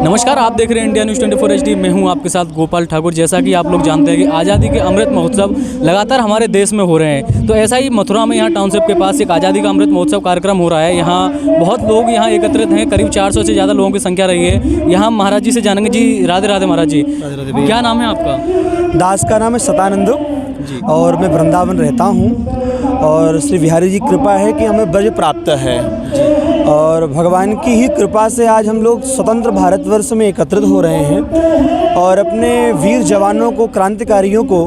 नमस्कार, आप देख रहे हैं इंडिया न्यूज़ 24 HD। मैं हूं आपके साथ गोपाल ठाकुर। जैसा कि आप लोग जानते हैं कि आज़ादी के अमृत महोत्सव लगातार हमारे देश में हो रहे हैं, तो ऐसा ही मथुरा में यहाँ टाउनशिप के पास एक आज़ादी का अमृत महोत्सव कार्यक्रम हो रहा है। यहाँ बहुत लोग यहाँ एकत्रित हैं, करीब 400 से ज़्यादा लोगों की संख्या रही है। यहाँ महाराज जी से जानेंगे। जी राधे राधे महाराज जी। क्या नाम है आपका? दास का नाम है सतानंद और मैं वृंदावन रहता हूँ और श्री बिहारी जी कृपा है कि हमें ब्रज प्राप्त है और भगवान की ही कृपा से आज हम लोग स्वतंत्र भारतवर्ष में एकत्रित हो रहे हैं और अपने वीर जवानों को, क्रांतिकारियों को,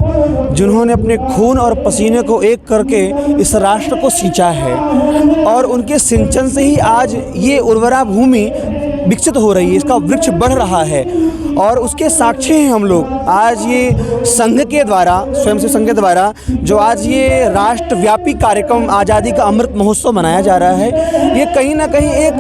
जिन्होंने अपने खून और पसीने को एक करके इस राष्ट्र को सींचा है और उनके सिंचन से ही आज ये उर्वरा भूमि विकसित हो रही है, इसका वृक्ष बढ़ रहा है और उसके साक्षी हैं हम लोग। आज ये संघ के द्वारा, स्वयं से संघ के द्वारा जो आज ये राष्ट्रव्यापी कार्यक्रम आज़ादी का अमृत महोत्सव मनाया जा रहा है, ये कहीं ना कहीं एक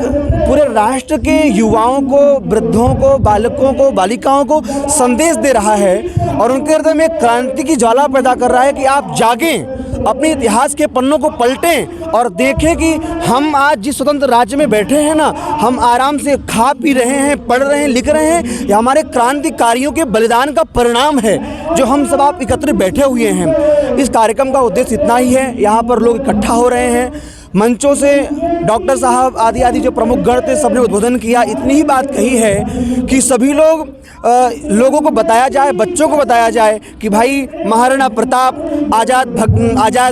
पूरे राष्ट्र के युवाओं को, वृद्धों को, बालकों को, बालिकाओं को संदेश दे रहा है और उनके हृदय में क्रांति की ज्वाला पैदा कर रहा है कि आप जागें, अपने इतिहास के पन्नों को पलटें और देखें कि हम आज जिस स्वतंत्र राज्य में बैठे हैं ना, हम आराम से खा पी रहे हैं, पढ़ रहे हैं, लिख रहे हैं, ये हमारे क्रांतिकारियों के बलिदान का परिणाम है जो हम सब आप एकत्रित बैठे हुए हैं। इस कार्यक्रम का उद्देश्य इतना ही है। यहाँ पर लोग इकट्ठा हो रहे हैं, मंचों से डॉक्टर साहब आदि जो प्रमुख गण थे सबने उद्बोधन किया। इतनी ही बात कही है कि सभी लोगों को बताया जाए, बच्चों को बताया जाए कि भाई महाराणा प्रताप, आज़ाद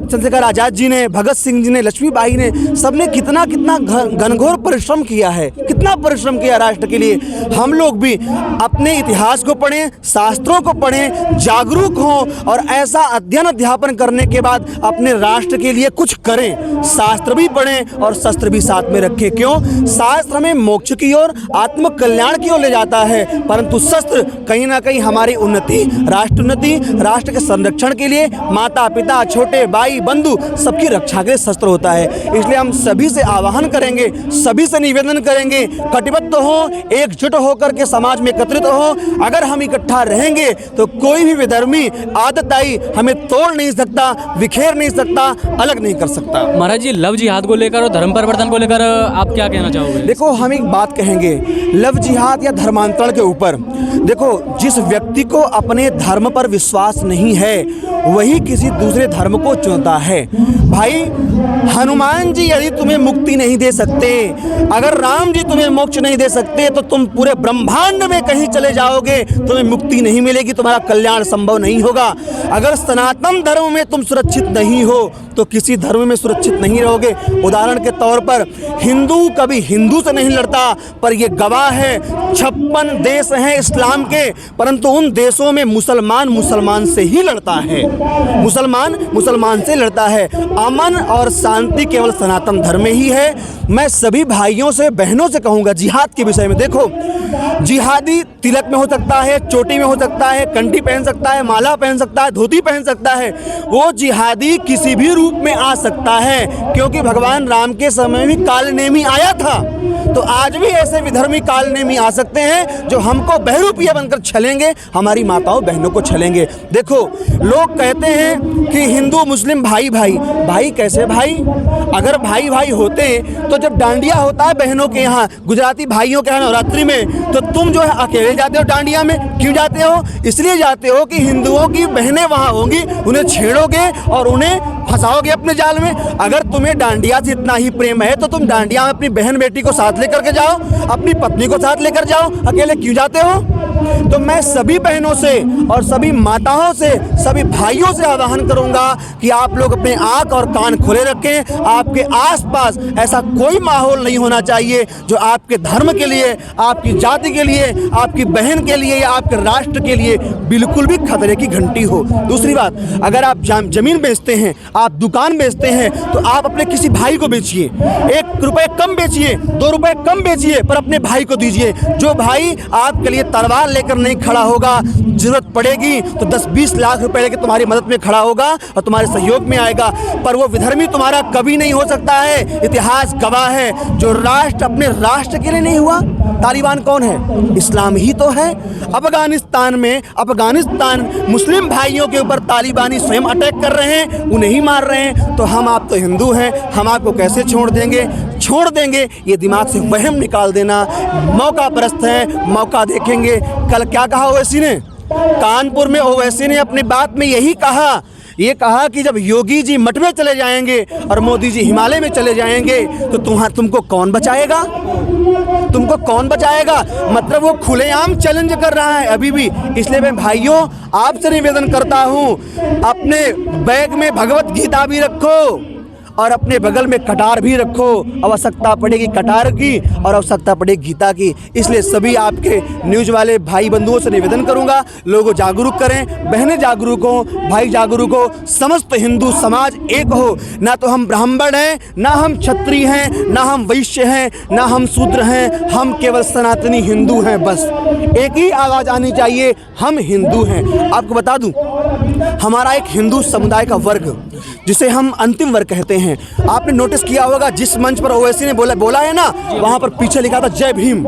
चंद्रशेखर आज़ाद जी ने, भगत सिंह जी ने, लक्ष्मीबाई ने, सबने कितना घनघोर परिश्रम किया है, कितना परिश्रम किया राष्ट्र के लिए। हम लोग भी अपने इतिहास को पढ़ें, शास्त्रों को पढ़ें, जागरूक हों और ऐसा अध्ययन अध्यापन करने के बाद अपने राष्ट्र के लिए कुछ करें। शास्त्र भी पढ़ें और शस्त्र भी साथ में रखें। क्यों? शास्त्र हमें मोक्ष की ओर, आत्म कल्याण की ओर ले जाता है, परंतु शस्त्र कहीं ना कहीं हमारी उन्नति, राष्ट्र के संरक्षण के लिए, माता पिता, छोटे भाई बंधु सबकी रक्षा के लिए शस्त्र होता है। इसलिए हम सभी से आह्वान करेंगे, सभी से निवेदन करेंगे, कटिबद्ध हो, एकजुट होकर के समाज में एकत्रित हो। अगर हम इकट्ठा रहेंगे तो कोई भी विधर्मी आदताई हमें तोड़ नहीं सकता, विखेर नहीं सकता, अलग नहीं कर सकता। महाराज जी, लव जिहाद को लेकर और धर्म परिवर्तन को लेकर आप क्या कहना चाहोगे? देखो, हम एक बात कहेंगे, लव जिहाद या धर्मांतरण के ऊपर। देखो, जिस व्यक्ति को अपने धर्म पर विश्वास नहीं है वही किसी दूसरे धर्म को चुनता है। भाई, हनुमान जी यदि तुम्हें मुक्ति नहीं दे सकते, अगर राम जी तुम्हें मोक्ष नहीं दे सकते, तो तुम पूरे ब्रह्मांड में कहीं चले जाओगे, तुम्हें मुक्ति नहीं मिलेगी, तुम्हारा कल्याण संभव नहीं होगा। अगर सनातन धर्म में तुम सुरक्षित नहीं हो तो किसी धर्म में सुरक्षित नहीं रहोगे। उदाहरण के तौर पर, हिंदू कभी हिंदू से नहीं लड़ता, पर यह गवाह है 56 देश हैं इस्लाम के, परंतु उन देशों में मुसलमान से ही लड़ता है। मुसलमान से लड़ता है। अमन और शांति केवल सनातन धर्म में ही है। मैं सभी भाइयों से, बहनों से कहूँगा जिहाद के विषय में, देखो, जिहादी तिलक में हो सकता है, चोटी में हो सकता है, कंठी पहन सकता है, माला पहन सकता है, धोती पहन सकता है। वो जिहादी किसी भी रूप में आ सकता है, क्योंकि भगवान राम के समय भी कालनेमी आया था, तो आज भी ऐसे विधर्मी कालनेमी आ सकते हैं जो हमको बहरूपिया बनकर छलेंगे, हमारी माताओं बहनों को छलेंगे। देखो, लोग कहते हैं कि हिंदू मुस्लिम भाई कैसे भाई? अगर भाई होते तो जब डांडिया होता है बहनों के यहाँ, गुजराती भाइयों के यहाँ नवरात्रि में, तो तुम जो है अकेले जाते हो डांडिया में। क्यों जाते हो? इसलिए जाते हो कि हिंदुओं की बहनें वहाँ होंगी, उन्हें छेड़ोगे और उन्हें फंसाओगे अपने जाल में। अगर तुम्हें डांडिया से इतना ही प्रेम है तो तुम डांडिया में अपनी बहन बेटी को साथ लेकर के जाओ, अपनी पत्नी को साथ लेकर जाओ, अकेले क्यों जाते हो? तो मैं सभी बहनों से और सभी माताओं से, सभी भाइयों से आह्वान करूंगा कि आप लोग अपने आंख और कान खुले रखें। आपके आसपास ऐसा कोई माहौल नहीं होना चाहिए जो आपके धर्म के लिए, आपकी जाति के लिए, आपकी बहन के लिए या आपके राष्ट्र के लिए बिल्कुल भी खतरे की घंटी हो। दूसरी बात, अगर आप जमीन बेचते हैं, आप दुकान बेचते हैं, तो आप अपने किसी भाई को बेचिए। 1 रुपये कम बेचिए, 2 रुपये कम बेचिए, पर अपने भाई को दीजिए। जो भाई आपके लिए तलवार लेकर नहीं खड़ा होगा, जरूरत पड़ेगी तो 10-20 लाख रुपए लेकर तुम्हारी मदद में खड़ा होगा और तुम्हारे सहयोग में आएगा, पर वो विधर्मी तुम्हारा कभी नहीं हो सकता है। इतिहास गवाह है, जो राष्ट्र अपने राष्ट्र के लिए नहीं हुआ। तालिबान कौन है? इस्लाम ही तो है। अफगानिस्तान मुस्लिम भाइयों के ऊपर तालिबानी स्वयं अटैक कर रहे हैं, उन्हें ही मार रहे हैं। तो हम आप तो हिंदू हैं, हम आपको कैसे छोड़ देंगे? छोड़ देंगे, ये दिमाग से वहम निकाल देना। मौका परस्त है, मौका देखेंगे। कल क्या कहा ओवैसी ने? कानपुर में ओवैसी ने अपनी बात में यही कहा, ये कहा कि जब योगी जी मठ में चले जाएंगे और मोदी जी हिमालय में चले जाएंगे तो तुमको कौन बचाएगा? तुमको कौन बचाएगा? मतलब वो खुलेआम चैलेंज कर रहा है अभी भी। इसलिए मैं भाइयों आपसे निवेदन करता हूँ, अपने बैग में भगवत गीता भी रखो और अपने बगल में कटार भी रखो। आवश्यकता पड़ेगी कटार की और आवश्यकता पड़ेगी गीता की। इसलिए सभी आपके न्यूज़ वाले भाई बंधुओं से निवेदन करूंगा, लोगों जागरूक करें, बहनें जागरूक हो, भाई जागरूक हो, समस्त हिंदू समाज एक हो। ना तो हम ब्राह्मण हैं, ना हम क्षत्रिय हैं, ना हम वैश्य हैं, ना हम शूद्र हैं, हम केवल सनातनी हिंदू हैं। बस एक ही आवाज़ आनी चाहिए, हम हिंदू हैं। आपको बता दूं, हमारा एक हिंदू समुदाय का वर्ग जिसे हम अंतिम वर्ग कहते हैं, आपने नोटिस किया होगा जिस मंच पर ओवैसी ने बोला है ना, वहां पर पीछे लिखा था जय भीम।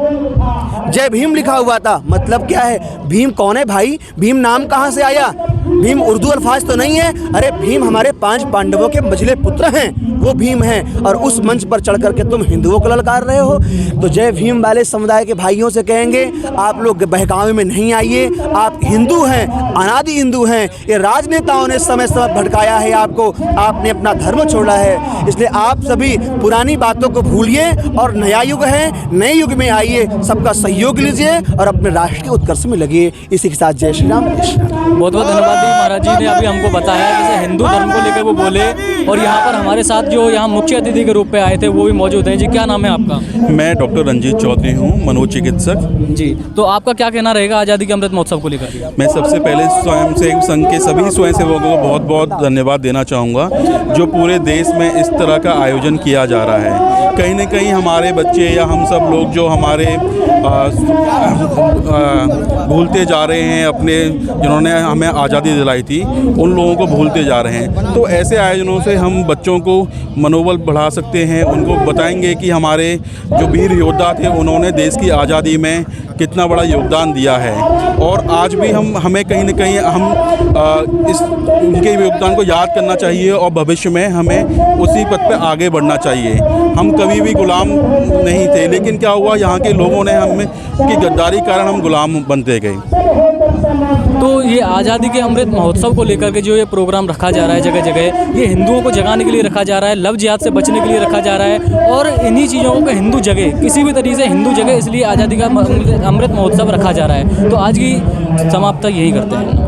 जय भीम लिखा हुआ था। मतलब क्या है? भीम कौन है भाई? भीम नाम कहां से आया? भीम उर्दू अल्फाज तो नहीं है। अरे भीम हमारे 5 पांडवों के मझले पुत्र हैं, वो भीम हैं। और उस मंच पर चढ़ करके तुम हिंदुओं को ललकार रहे हो। तो जय भीम वाले समुदाय के भाइयों से कहेंगे, आप लोग बहकावे में नहीं आइए। आप हिंदू हैं, अनादि हिंदू हैं। ये राजनेताओं ने समय समय भड़काया है आपको, आपने अपना धर्म छोड़ा है। इसलिए आप सभी पुरानी बातों को भूलिए और नया युग है, नए युग में आइए, सबका सहयोग लीजिए और अपने राष्ट्र के उत्कर्ष में लगिए। इसी के साथ जय श्री राम। बहुत बहुत धन्यवाद महाराज जी ने अभी हमको बताया जैसे हिंदू धर्म को लेकर वो बोले। और यहाँ पर हमारे साथ जो यहाँ मुख्य अतिथि के रूप में आए थे वो भी मौजूद हैं। जी क्या नाम है आपका? मैं डॉक्टर रंजीत चौधरी हूँ, मनोचिकित्सक। जी, तो आपका क्या कहना रहेगा आज़ादी के अमृत महोत्सव को लेकर? मैं सबसे पहले स्वयंसेवक संघ के सभी स्वयंसेवकों को बहुत बहुत धन्यवाद देना चाहूँगा जो पूरे देश में इस तरह का आयोजन किया जा रहा है। कहीं न कहीं हमारे बच्चे या हम सब लोग जो हमारे भूलते जा रहे हैं अपने, जिन्होंने हमें आज़ादी दिलाई थी, उन लोगों को भूलते जा रहे हैं। तो ऐसे आयोजनों से हम बच्चों को मनोबल बढ़ा सकते हैं, उनको बताएंगे कि हमारे जो वीर योद्धा थे उन्होंने देश की आज़ादी में कितना बड़ा योगदान दिया है। और आज भी हमें कहीं न कहीं इस उनके योगदान को याद करना चाहिए और भविष्य में हमें उसी पथ पे आगे बढ़ना चाहिए। हम कभी भी गुलाम नहीं थे, लेकिन क्या हुआ, यहाँ के लोगों ने हमें की गद्दारी कारण हम गुलाम बनते गए। तो ये आज़ादी के अमृत महोत्सव को लेकर के जो ये प्रोग्राम रखा जा रहा है जगह जगह, ये हिंदुओं को जगाने के लिए रखा जा रहा है, लव जिहाद से बचने के लिए रखा जा रहा है। और इन्हीं चीज़ों को हिंदू जगह, किसी भी तरीके से हिंदू जगह, इसलिए आज़ादी का अमृत महोत्सव रखा जा रहा है। तो आज की समाप्ति यही करते हैं।